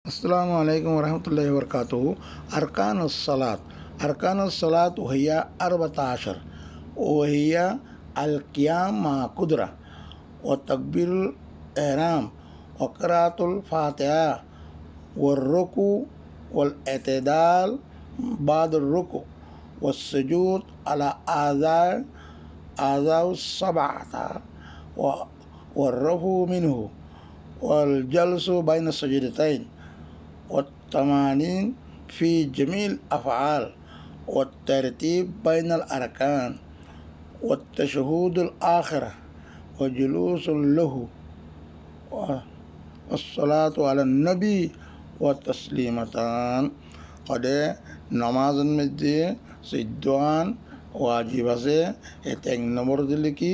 अस्सलामु अलैकुम वरहमतुल्लाहि वबरकातुहू। अरकानुस्सलात वहिया अरबताशर वहिया अलक़ियाम मा कुदरा व तकबीरुल एहराम व क़राअतुल फ़ातिहा वर्रुकू वल एतदाल बादुर रुकू वस्सुजूद अला आज़ाउस सबअता वर्रफ़ू मिन्हु वल जल्सु बैन सजदतैन वत्तमानीन फ़ी जमील अफ़आल वत्तरतीब बैनल अरकान वत्तशहूदुल आखिरा वजुलूसुल लहू वस्सलातु अलन नबी वतस्लीमतान। कदे नमाज़न मध्य सिद्धान वाजिब আছে এতে 1 নম্বর দিলে কি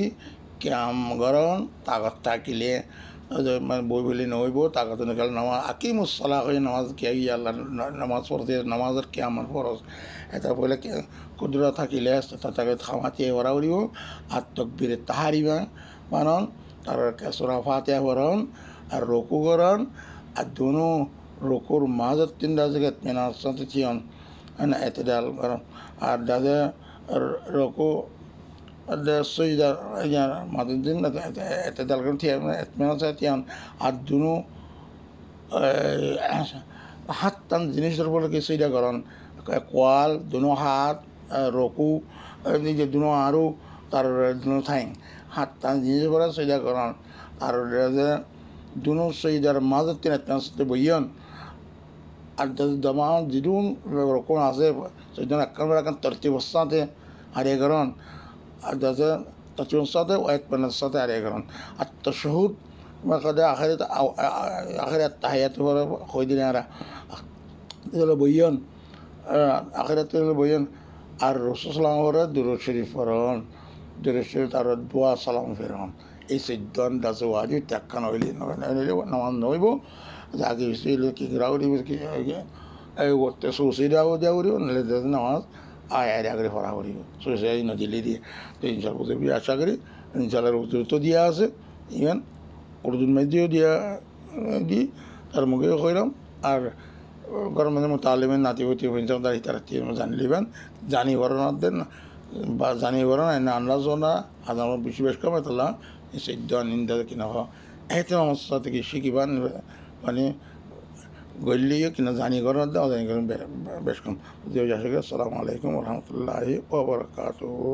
কিয়াম গরন তাগত থাকিলে মানে বই বলি নইব তাগত নকাল নামাজ আকিমুস সালাহ কই নামাজ কি আল্লাহ নামাজ পড়তে নামাজের কিয়াম ফরজ এটা বলে কুদরা থাকিলে তাকে খামাতি ওরা উড়িব আর তাকবীরে তাহারিবা মানন তার সূরা ফাতিহা পড়ন আর রুকু করন আর দুনো রুকুর মাঝের 3টা জায়গায় মেনার সাথে চিয়ন না এতদাল করন আর দাদা রুকু ada sujud ya madudin ada dalam tiap etmen saya tiap adunu hatan jenis terbalik sujud karan kual dunu hat roku ini je dunu aru tar dunu thang hatan jenis terbalik sujud karan tar dunu sujud mazat tiap etmen saya boyan ada dama jidun roku nase sujud akan berakan tertib sahaja hari karan ada tashahud sahaja ayat benar sahaja hari karan at-tashahud maka dah akhirat tahiyat itu kau ini ada itu boyan akhirat itu boyan ar-Rasulullah orang durus syarif orang durus syarif taruh dua salam firman isi don dasu wajib takkan oleh nama noibo jadi istilah kira uri waktu susi dah uri nilai dah nama ayat agak farah uri susi ini najili dia tu insyaallah tu biasa kiri insyaallah waktu itu dia ase ikan urdu media dia di termuka kau ar kalau mana mutalimin nanti waktu itu insyaallah dari terhati macam liban jani orang ada jani orang ini anda zona ada orang bisnis kau betul isi don indah kina kau itu maksud kita kiban মানে গলিয়ে কিনা জানি করার দাও জানি করেন বেশ কম। আসসালামু আলাইকুম ওয়া রাহমাতুল্লাহি ওয়া বারাকাতুহু।